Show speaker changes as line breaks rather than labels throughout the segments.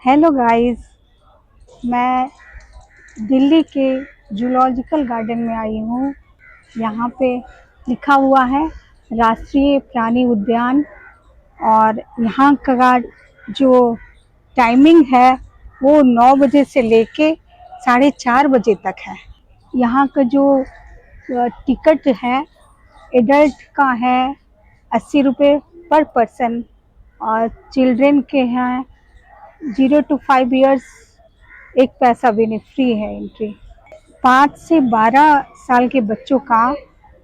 Hello guys, मैं दिल्ली के zoological garden में आई हूँ। यहाँ पे लिखा हुआ है राष्ट्रीय प्राणी उद्यान और यहाँ का जो टाइमिंग है वो 9 बजे से लेके 4:30 बजे तक है। यहाँ का जो टिकट है एडल्ट का है 80 रुपये पर पर्सन और चिल्ड्रेन के हैं 0 to 5 इयर्स 1 पैसा भी नहीं, फ्री है एंट्री। 5 से 12 साल के बच्चों का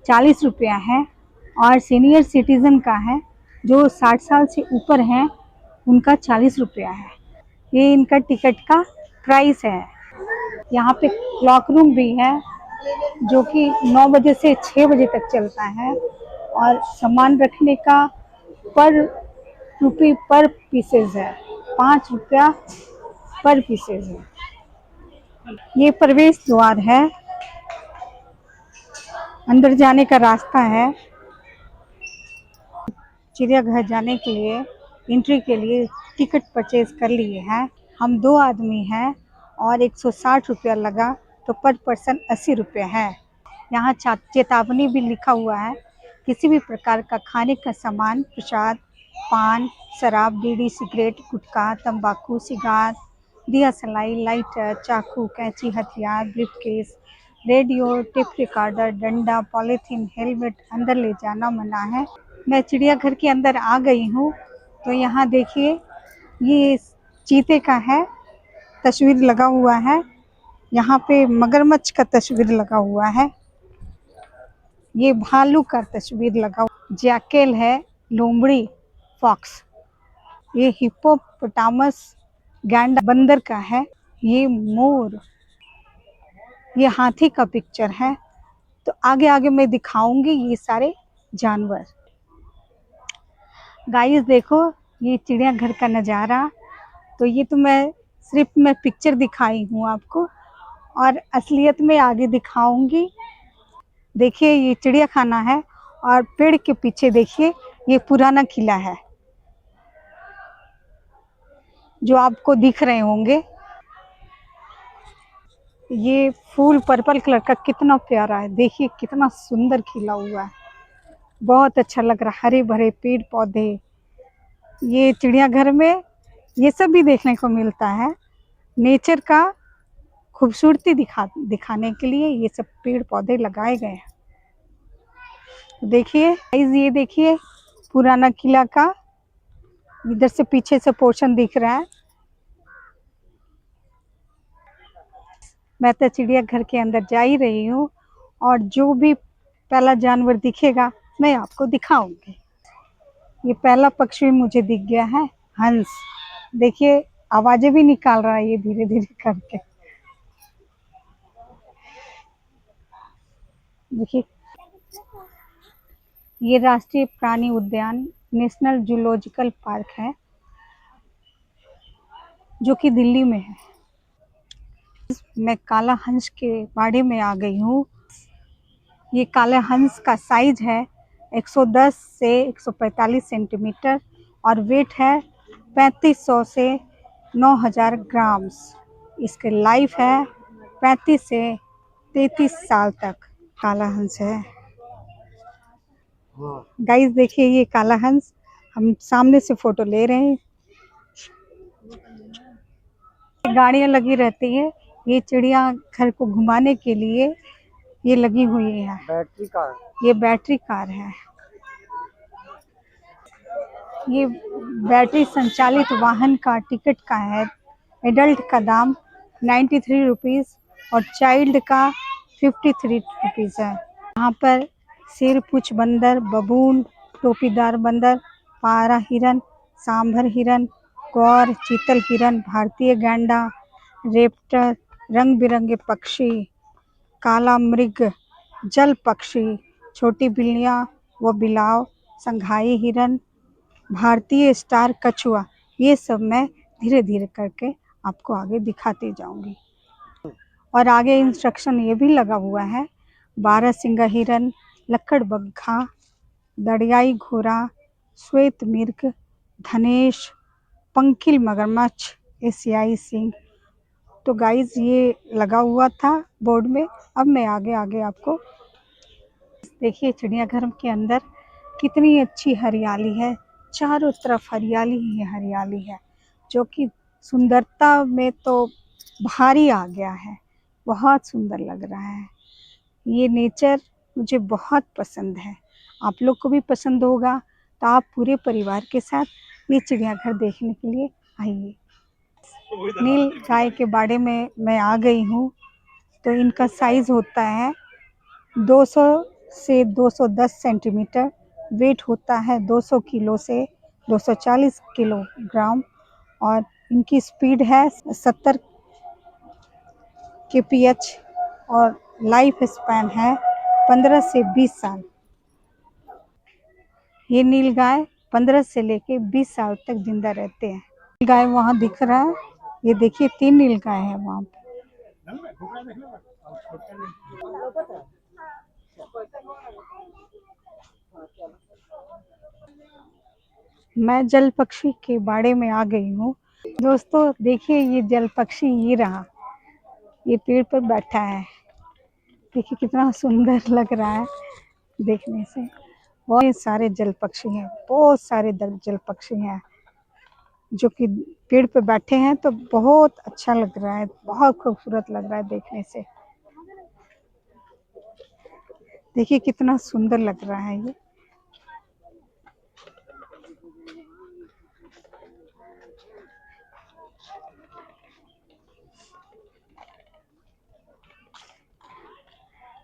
40 रुपया है और सीनियर सिटीज़न का है जो 60 साल से ऊपर हैं उनका 40 रुपया है। ये इनका टिकट का प्राइस है। यहाँ पे क्लॉक रूम भी है जो कि 9 बजे से 6 बजे तक चलता है और सामान रखने का पर रुपये पर पीसेज है, 5 रुपया पर पीसेज है। ये प्रवेश द्वार है, अंदर जाने का रास्ता है। चिड़ियाघर जाने के लिए एंट्री के लिए टिकट परचेज कर लिए हैं। हम 2 आदमी हैं और 160 रुपया लगा तो पर पर्सन 80 रुपये है। यहाँ चेतावनी भी लिखा हुआ है, किसी भी प्रकार का खाने का सामान, प्रसाद, पान, शराब, बीड़ी, सिगरेट, गुटखा, तंबाकू, सिगार, दिया सलाई, लाइटर, चाकू, कैंची, हथियार, ब्रीफकेस, रेडियो, टेप रिकॉर्डर, डंडा, पॉलीथीन, हेलमेट अंदर ले जाना मना है। मैं चिड़ियाघर के अंदर आ गई हूँ तो यहाँ देखिए ये चीते का है, तस्वीर लगा हुआ है। यहाँ पे मगरमच्छ का तस्वीर लगा हुआ है, ये भालू का तस्वीर लगा, जैकेल है, लोमड़ी, फॉक्स, ये हिप्पोपोटामस गैंडा बंदर का है, ये मोर, ये हाथी का पिक्चर है। तो आगे आगे मैं दिखाऊंगी ये सारे जानवर। गाइस देखो ये चिड़ियाघर का नज़ारा। तो ये तो मैं सिर्फ पिक्चर दिखाई हूँ आपको और असलियत में आगे दिखाऊंगी। देखिए ये चिड़ियाखाना है और पेड़ के पीछे देखिए ये पुराना किला है जो आपको दिख रहे होंगे। ये फूल पर्पल कलर का कितना प्यारा है, देखिए कितना सुंदर खिला हुआ है, बहुत अच्छा लग रहा है। हरे भरे पेड़ पौधे, ये चिड़ियाघर में ये सब भी देखने को मिलता है। नेचर का खूबसूरती दिखाने के लिए ये सब पेड़ पौधे लगाए गए हैं। देखिए ये देखिए पुराना किला का इधर से पीछे से पोर्शन दिख रहा है। मैं तो चिड़ियाघर के अंदर जा ही रही हूँ और जो भी पहला जानवर दिखेगा मैं आपको दिखाऊंगी। ये पहला पक्षी मुझे दिख गया है, हंस। देखिए आवाजें भी निकाल रहा है ये धीरे धीरे करके। देखिए ये राष्ट्रीय प्राणी उद्यान नेशनल जूलॉजिकल पार्क है जो कि दिल्ली में है। मैं काला हंस के बाड़े में आ गई हूँ। ये काला हंस का साइज है 110 से 145 सेंटीमीटर और वेट है 3500 से 9000 ग्राम्स। इसके लाइफ है 35 से 33 साल तक। काला हंस है गाइस, देखिए ये काला हंस, हम सामने से फोटो ले रहे हैं। गाड़ियां लगी रहती है, ये चिड़िया घर को घुमाने के लिए ये लगी हुई है। बैटरी कार, ये बैटरी कार है। ये बैटरी संचालित वाहन का टिकट का है। एडल्ट का दाम 93 रुपीज़ और चाइल्ड का 53 रुपीज़ है। यहाँ पर शेर पूछ बंदर, बबून, टोपीदार बंदर, पारा हिरन, सांभर हिरन, गौर, चीतल हिरन, भारतीय गैंडा, रेप्टर, रंग बिरंगे पक्षी, काला मृग, जल पक्षी, छोटी बिल्लियाँ व बिलाव, संघाई हिरन, भारतीय स्टार कछुआ, ये सब मैं धीरे धीरे करके आपको आगे दिखाती जाऊंगी। और आगे इंस्ट्रक्शन ये भी लगा हुआ है, 12 सिंगा हिरन, लक्कड़बग्घा, दरियाई घोड़ा, श्वेत मिर्ग, धनेश, पंखिल मगरमच्छ, एशियाई सिंह। तो गाइस ये लगा हुआ था बोर्ड में। अब मैं आगे आगे आपको देखिए चिड़ियाघर के अंदर कितनी अच्छी हरियाली है। चारों तरफ हरियाली ही हरियाली है, जो कि सुंदरता में तो भारी आ गया है। बहुत सुंदर लग रहा है। ये नेचर मुझे बहुत पसंद है। आप लोग को भी पसंद होगा तो आप पूरे परिवार के साथ ये चिड़ियाघर देखने के लिए आइए। नील गाय के बाड़े में मैं आ गई हूँ। तो इनका साइज होता है 200 से 210 सेंटीमीटर। वेट होता है 200 किलो से 240 किलोग्राम। और इनकी स्पीड है 70 kph। और लाइफ स्पैन है 15 से 20 साल। ये नीलगाय 15 से लेके 20 साल तक जिंदा रहते हैं। नीलगाय वहाँ दिख रहा है, ये देखिए 3 नीलगाय है वहाँ पे। मैं जल पक्षी के बाड़े में आ गई हूँ। दोस्तों देखिए ये जल पक्षी ये रहा, ये पेड़ पर बैठा है। देखिए कितना सुंदर लग रहा है देखने से। बहुत सारे जल पक्षी हैं, बहुत सारे जल पक्षी हैं जो कि पेड़ पे बैठे हैं। तो बहुत अच्छा लग रहा है, बहुत खूबसूरत लग रहा है देखने से। देखिए कितना सुंदर लग रहा है ये।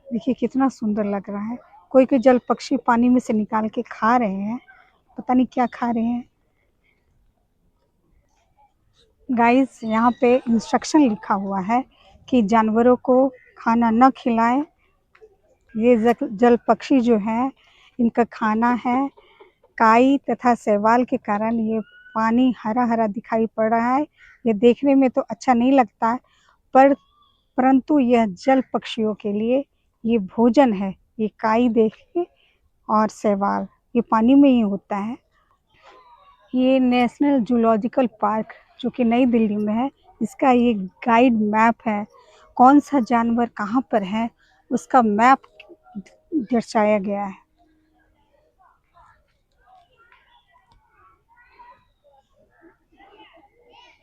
देखिए कितना सुंदर लग रहा है। कोई कोई जल पक्षी पानी में से निकाल के खा रहे हैं, पता नहीं क्या खा रहे हैं। गाइस यहाँ पे इंस्ट्रक्शन लिखा हुआ है कि जानवरों को खाना न खिलाएं। ये जल पक्षी जो है इनका खाना है काई तथा शैवाल के कारण ये पानी हरा हरा दिखाई पड़ रहा है। ये देखने में तो अच्छा नहीं लगता परंतु यह जल पक्षियों के लिए ये भोजन है। ये काई देखिए और शैवाल, ये पानी में ही होता है। ये नेशनल जूलॉजिकल पार्क जो कि नई दिल्ली में है, इसका ये गाइड मैप है। कौन सा जानवर कहाँ पर है उसका मैप दर्शाया गया है।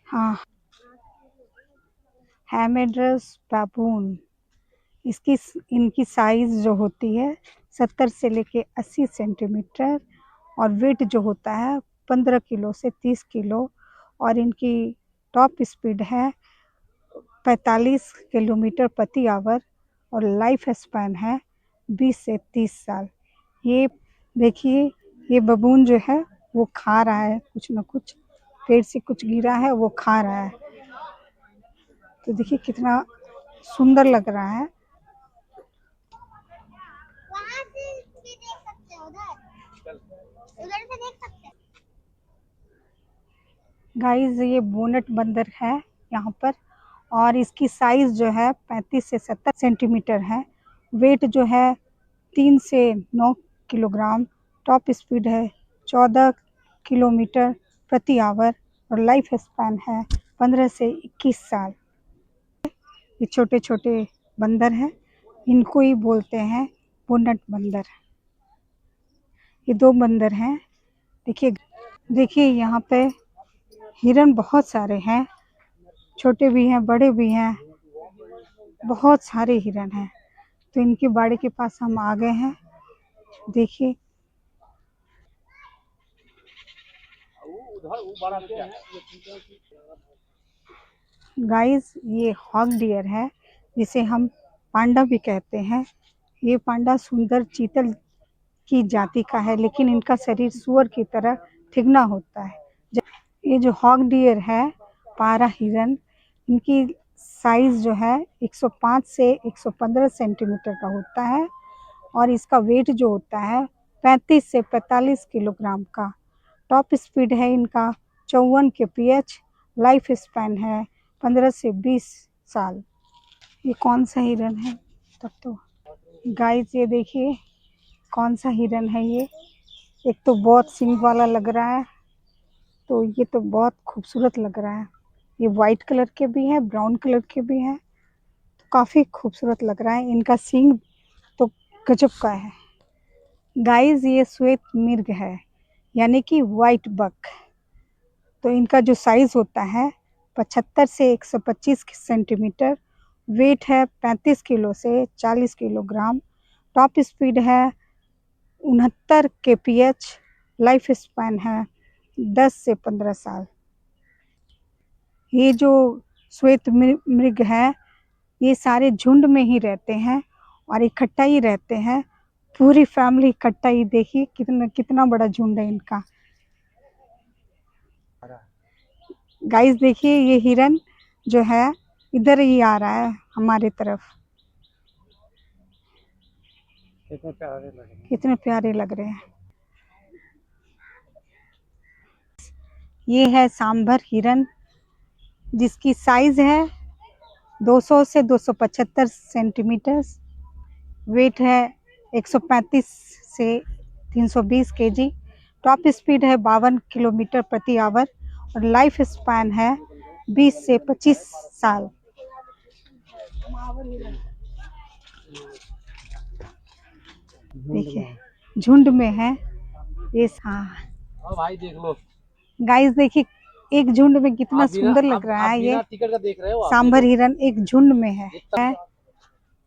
हाँ, हेमेड्रस बाबून, इसकी इनकी साइज़ जो होती है 70 से लेके 80 सेंटीमीटर। और वेट जो होता है 15 किलो से 30 किलो। और इनकी टॉप स्पीड है 45 किलोमीटर प्रति आवर। और लाइफ स्पैन है 20 से 30 साल। ये देखिए ये बबून जो है वो खा रहा है कुछ न कुछ, पेड़ से कुछ गिरा है वो खा रहा है। तो देखिए कितना सुंदर लग रहा है। वहाँ से भी देख सकते हो, उधर से देख सकते हैं। गाइस ये बोनट बंदर है यहाँ पर। और इसकी साइज जो है 35 से 70 सेंटीमीटर है। वेट जो है 3 से 9 किलोग्राम। टॉप स्पीड है 14 किलोमीटर प्रति आवर। और लाइफ स्पैन है 15 से 21 साल। ये छोटे छोटे बंदर हैं, इनको ही बोलते हैं बोनट बंदर। ये 2 बंदर हैं। देखिए देखिए यहाँ पे हिरन बहुत सारे हैं, छोटे भी हैं बड़े भी हैं, बहुत सारे हिरन हैं। तो इनके बाड़े के पास हम आ गए हैं। देखिए गाइस ये हॉग डियर है, जिसे हम पांडा भी कहते हैं। ये पांडा सुंदर चीतल की जाति का है, लेकिन इनका शरीर सुअर की तरह ठिगना होता है। ये जो हॉग डियर है, पारा हिरन, इनकी साइज जो है 105 से 115 सेंटीमीटर का होता है। और इसका वेट जो होता है 35 से 45 किलोग्राम का। टॉप स्पीड है इनका 54 kph। लाइफ स्पैन है 15 से 20 साल। ये कौन सा हिरन है तब तो गाइस ये देखिए कौन सा हिरन है ये। एक तो बहुत सींग वाला लग रहा है, तो ये तो बहुत खूबसूरत लग रहा है। ये वाइट कलर के भी हैं, ब्राउन कलर के भी हैं। तो काफ़ी खूबसूरत लग रहा है। इनका सींग तो गजब का है। गाइस ये श्वेत मृग है, यानी कि वाइट बक। तो इनका जो साइज होता है 75 से 125 सेंटीमीटर, वेट है 35 किलो से 40 किलोग्राम, टॉप स्पीड है 69 kph, लाइफ स्पैन है 10 से 15 साल। ये जो श्वेत मृग है ये सारे झुंड में ही रहते हैं और इकट्ठा ही रहते हैं। पूरी फैमिली इकट्ठा ही, देखिए कितना कितना बड़ा झुंड है इनका। गाइस देखिए ये हिरन जो है इधर ही आ रहा है हमारे तरफ। कितने प्यारे लग रहे हैं। ये है सांभर हिरन, जिसकी साइज है 200 से 275 सेंटीमीटर, वेट है 135 से 320 केजी, टॉप स्पीड है 52 किलोमीटर प्रति आवर और लाइफ स्पैन है 20 से 25 साल। देखिए झुंड में है ये। हाँ
भाई देख लो
गाइस, देखिए एक झुंड में कितना सुंदर लग रहा है। ये
टिकट का देख रहे हो
सांभर हिरन एक झुंड में है,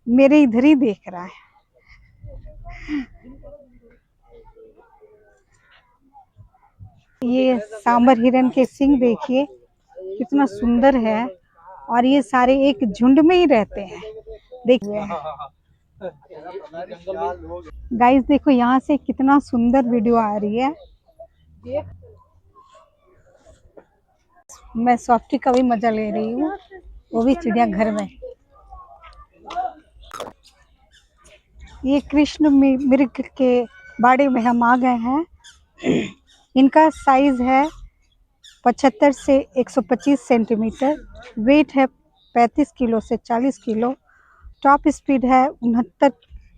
मेरे इधर ही देख रहा है। ये सांभर हिरन के सींग देखिए कितना सुंदर है और ये सारे एक झुंड में ही रहते हैं। देखिए गाइस, देखो यहाँ से कितना सुंदर वीडियो आ रही है। मैं सॉफ्टी का भी मजा ले रही हूँ, वो भी चिड़ियाघर में। ये कृष्ण मृग के बाड़े में हम आ गए हैं। इनका साइज है 75 से 125 सेंटीमीटर, वेट है 35 किलो से 40 किलो, टॉप स्पीड है 69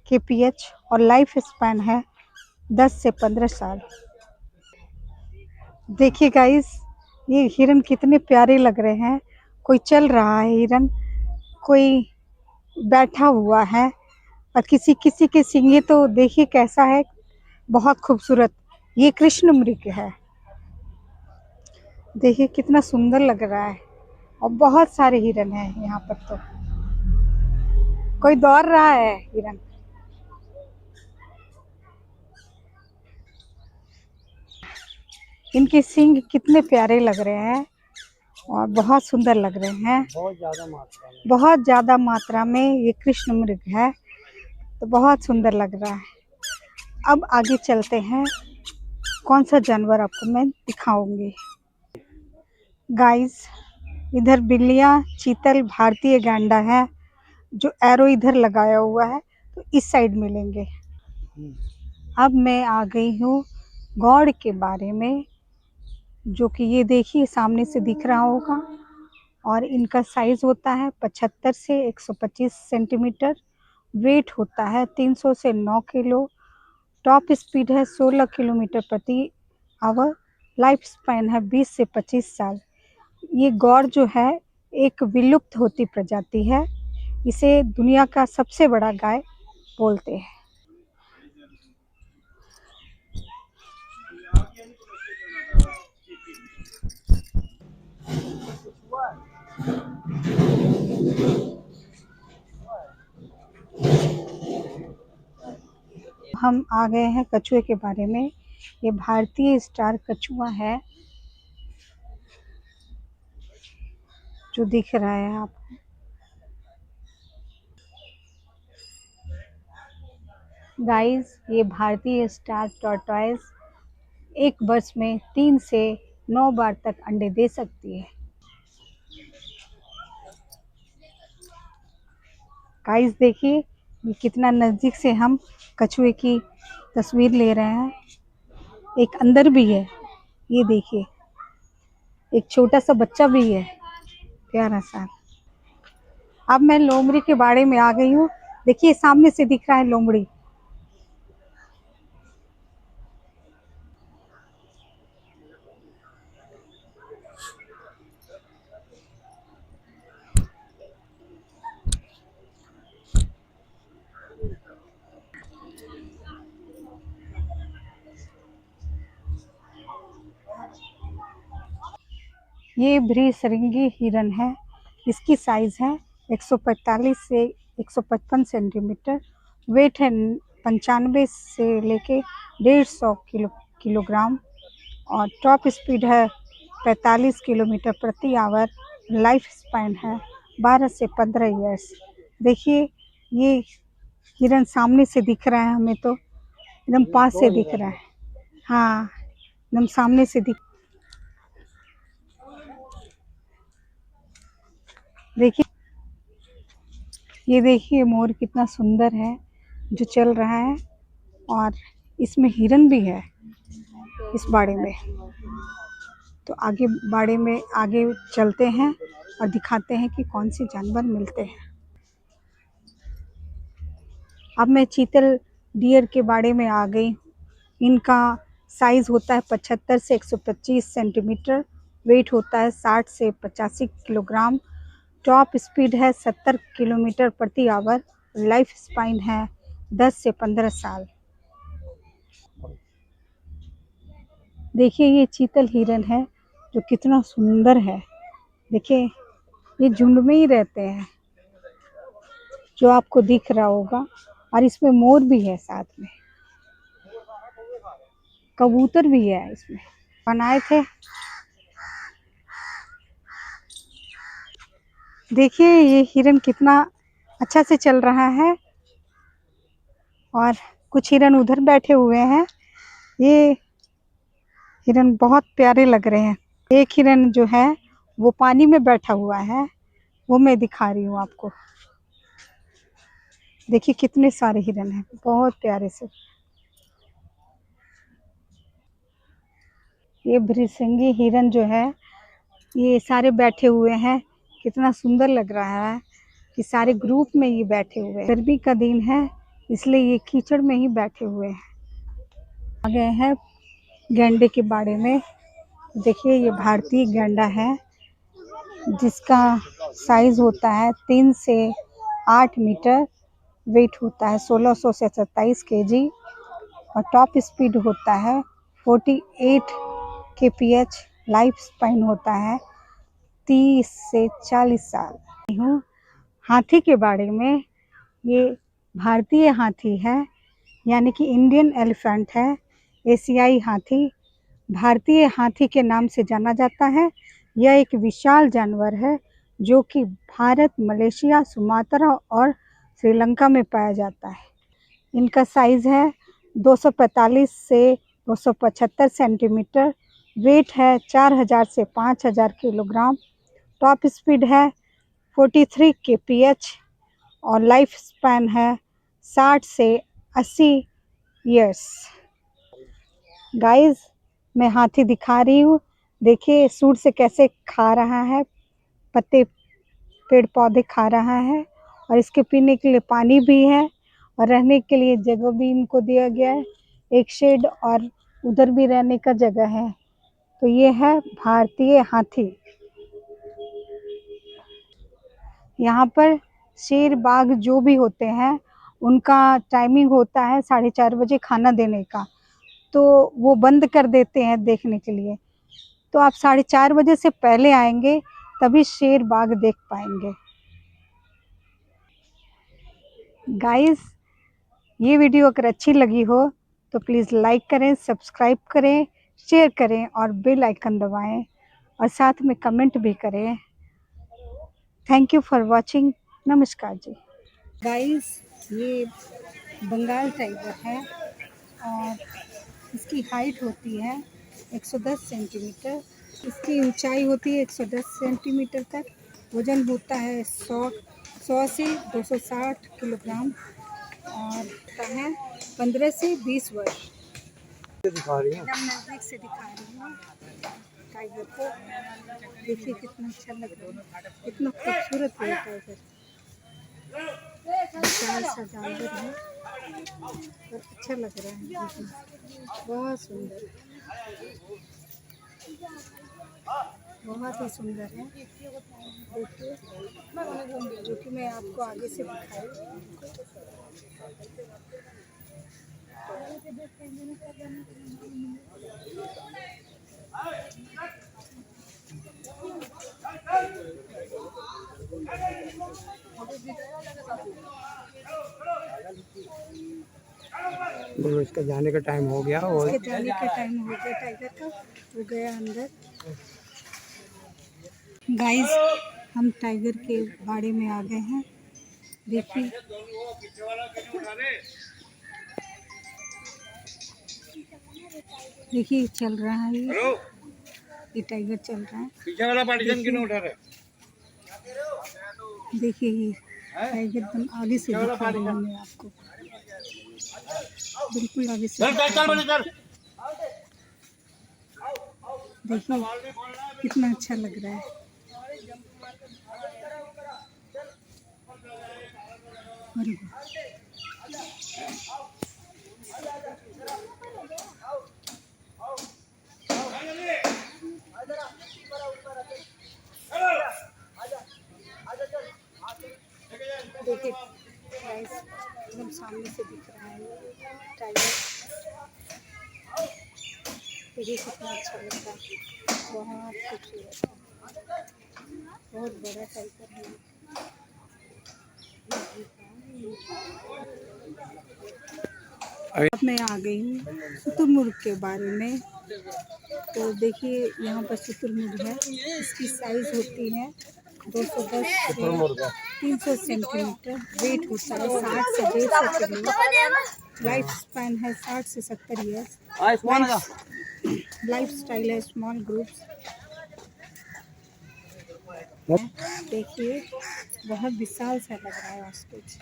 kph और लाइफ स्पैन है 10 से 15 साल। देखिए गाइस, ये हिरन कितने प्यारे लग रहे हैं। कोई चल रहा है हिरन, कोई बैठा हुआ है और किसी किसी के सींगे तो देखिए कैसा है, बहुत खूबसूरत। ये कृष्ण मृग है, देखिए कितना सुंदर लग रहा है और बहुत सारे हिरन हैं यहाँ पर। तो कोई दौड़ रहा है हिरन। इनके सींग कितने प्यारे लग रहे हैं और बहुत सुंदर लग रहे हैं। बहुत ज़्यादा मात्रा में ये कृष्ण मृग है, तो बहुत सुंदर लग रहा है। अब आगे चलते हैं, कौन सा जानवर आपको मैं दिखाऊंगी। गाइस, इधर बिल्लियाँ, चीतल, भारतीय गैंडा है जो एरो इधर लगाया हुआ है, तो इस साइड मिलेंगे। अब मैं आ गई हूँ गौड़ के बारे में, जो कि ये देखिए सामने से दिख रहा होगा। और इनका साइज होता है 75 से 125 सेंटीमीटर, वेट होता है 300 से 9 किलो, टॉप स्पीड है 16 किलोमीटर प्रति आवर, लाइफ स्पैन है 20 से 25 साल। ये गौर जो है एक विलुप्त होती प्रजाति है, इसे दुनिया का सबसे बड़ा गाय बोलते हैं। हम आ गए हैं कछुए के बारे में। ये भारतीय स्टार कछुआ है जो दिख रहा है आपको। गाइस, ये भारतीय स्टार टॉर्टॉइस एक वर्ष में 3 से 9 बार तक अंडे दे सकती है। गाइस देखिए, ये कितना नज़दीक से हम कछुए की तस्वीर ले रहे हैं। एक अंदर भी है, ये देखिए एक छोटा सा बच्चा भी है, प्यारा सा। अब मैं लोमड़ी के बाड़े में आ गई हूँ। देखिए सामने से दिख रहा है लोमड़ी। ये भ्रीसरिंगी हिरन है। इसकी साइज है 145 से 155 सेंटीमीटर। वेट है 95 से लेके 150 किलोग्राम और टॉप स्पीड है 45 किलोमीटर प्रति आवर। लाइफ स्पैन है 12 से 15 ईयर्स। देखिए ये हिरन सामने से दिख रहा है, हमें तो एकदम पास से दिख रहा है। हाँ, एकदम सामने से दिख। देखिए, ये देखिए मोर कितना सुंदर है जो चल रहा है, और इसमें हिरन भी है इस बाड़े में। तो आगे बाड़े में आगे चलते हैं और दिखाते हैं कि कौन से जानवर मिलते हैं। अब मैं चीतल डियर के बाड़े में आ गई। इनका साइज़ होता है 75 से 125 सेंटीमीटर। वेट होता है 60 से 85 किलोग्राम। टॉप स्पीड है 70 किलोमीटर प्रति आवर। लाइफ स्पाइन है 10 से 15 साल। देखिए ये चीतल हिरन है जो कितना सुंदर है। देखिए ये झुंड में ही रहते हैं जो आपको दिख रहा होगा, और इसमें मोर भी है, साथ में कबूतर भी है इसमें बनाए थे। देखिए ये हिरन कितना अच्छा से चल रहा है, और कुछ हिरन उधर बैठे हुए हैं। ये हिरन बहुत प्यारे लग रहे हैं। एक हिरन जो है वो पानी में बैठा हुआ है, वो मैं दिखा रही हूँ आपको। देखिए कितने सारे हिरन हैं, बहुत प्यारे से। ये भृशंगी हिरन जो है ये सारे बैठे हुए हैं। कितना सुंदर लग रहा है कि सारे ग्रुप में ये बैठे हुए हैं। गर्मी का दिन है इसलिए ये कीचड़ में ही बैठे हुए हैं। आ गए हैं गैंडे के बारे में। देखिए ये भारतीय गैंडा है जिसका साइज होता है 3 से 8 मीटर। वेट होता है 1600 से 27 केजी और टॉप स्पीड होता है 48 kph। लाइफ स्पैन होता है 30 से 40 साल। हूँ हाथी के बारे में। ये भारतीय हाथी है, यानी कि इंडियन एलिफेंट है। एशियाई हाथी भारतीय हाथी के नाम से जाना जाता है। यह एक विशाल जानवर है जो कि भारत, मलेशिया, सुमात्रा और श्रीलंका में पाया जाता है। इनका साइज है 245 से 275 सेंटीमीटर। वेट है 4000 से 5000 किलोग्राम। टॉप स्पीड है 43 kph और लाइफ स्पैन है 60 से 80 ईयर्स। गाइस मैं हाथी दिखा रही हूँ। देखिए सूर से कैसे खा रहा है, पत्ते पेड़ पौधे खा रहा है, और इसके पीने के लिए पानी भी है और रहने के लिए जगह भी इनको दिया गया है। एक शेड और उधर भी रहने का जगह है। तो ये है भारतीय हाथी। यहाँ पर शेर बाघ जो भी होते हैं उनका टाइमिंग होता है 4:30 बजे खाना देने का, तो वो बंद कर देते हैं देखने के लिए। तो आप 4:30 बजे से पहले आएंगे तभी शेर बाघ देख पाएंगे। गाइस ये वीडियो अगर अच्छी लगी हो तो प्लीज़ लाइक करें, सब्सक्राइब करें, शेयर करें और बेल आइकन दबाएं, और साथ में कमेंट भी करें। Thank you for watching. नमस्कार जी। गाइस ये बंगाल टाइगर है और इसकी हाइट होती है 110 सेंटीमीटर। इसकी ऊंचाई होती है 110 सेंटीमीटर तक। वज़न होता है 100 से 260 किलोग्राम और है 15 से 20 वर्ष। एकदम नज़दीक से दिखा रही हूँ टाइगर को। देखिए कितना अच्छा लग रहा है, कितना खूबसूरत है टाइगर। विशाल सा जानवर है और अच्छा लग रहा है देखने, बहुत सुंदर, बहुत ही सुंदर है। देखिए जो कि मैं आपको आगे से दिखाई।
बोलो इसका जाने का टाइम हो गया और
इसके जाने का टाइम हो गया टाइगर का, वो गया अंदर। गाइस, हम टाइगर के बाड़े में आ गए हैं। देखिए देखिए चल रहा है ये टाइगर चल रहा है।
पीछे वाला पार्टीशन क्यों नहीं उठा रहे?
देखिए ये टाइगर एकदम आगे से दिखा रही हूँ मैं आपको, बिल्कुल आगे से देखिए कितना अच्छा लग रहा है। अरे देखिए गाइस, एकदम सामने से दिख रहा है टाइगर। देखिए कितना अच्छा लग रहा है, बहुत खूबसूरत है, बहुत बड़ा टाइगर है। अब मैं आ गई हूँ शुतुरमुर्ग के बारे में। तो देखिए यहाँ पर शुतुरमुर्ग है, इसकी साइज़ होती है 210 से 300 सेंटीमीटर, वेट होता है 60 से 150 किलो, लाइफ स्पैन है 60 से 70 ईयर्स, लाइफ स्टाइल है स्मॉल ग्रुप्स। देखिए बहुत विशाल सा लग रहा है ऑस्ट्रिच,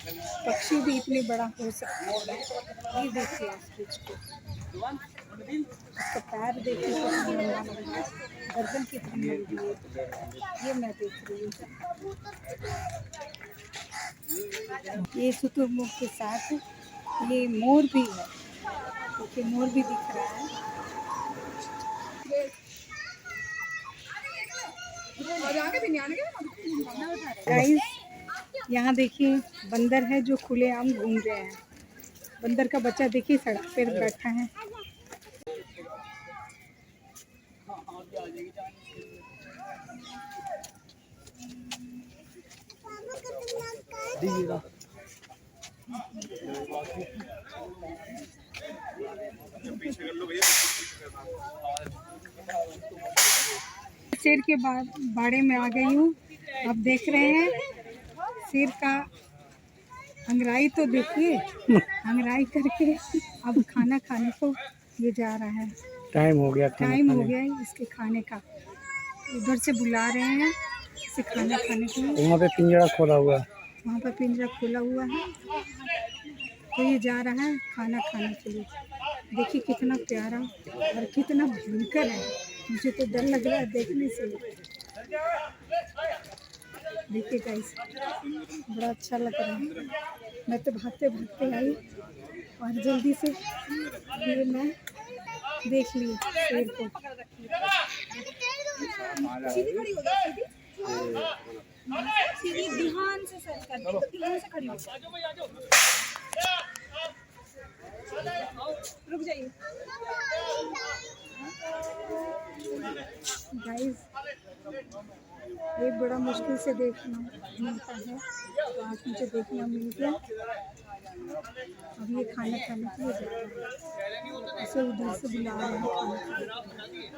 पक्षी भी इतने बड़ा हो सकता है। ये देखिए ऑस्ट्रिच को, इसका पैर देखिए कितना लंबा लग रहा है, गर्दन कितनी लंबी है, ये मैं देख रही हूँ। ये शुतुरमुर्ग के साथ ये मोर भी है, देखिए मोर भी दिख रहा है। गाइस, यहाँ देखिए बंदर है जो खुलेआम घूम रहे हैं। बंदर का बच्चा देखिए सड़क पे बैठा है। शेर के बाड़े में आ गई हूँ। आप देख रहे हैं शेर का अंगड़ाई, तो देखिए अंगड़ाई करके अब खाना खाने को ये जा रहा है।
टाइम हो गया
इसके खाने का, उधर से बुला रहे हैं इसे खाना खाने के लिए।
वहाँ पे पिंजरा खोला हुआ है,
वहाँ पर पिंजरा खोला हुआ है, तो ये जा रहा है खाना खाने के लिए। देखिए कितना प्यारा और कितना भयंकर है, मुझे तो डर लग रहा है देखने से। देखिए गाइस, बड़ा अच्छा लग रहा है। मैं तो भागते भागते आई और जल्दी से ये मैं देख ली शेर को। सीधी ध्यान से सर कर, ध्यान से खड़ी हो, रुक जाइए। गाइस, ये बड़ा मुश्किल से देखना मिलता है, तो आज मुझे देखना मिल गया। अब ये खाना खाने के लिए जा रहा है, इसे उधर से बुला रहे हैं खाना खाने के लिए।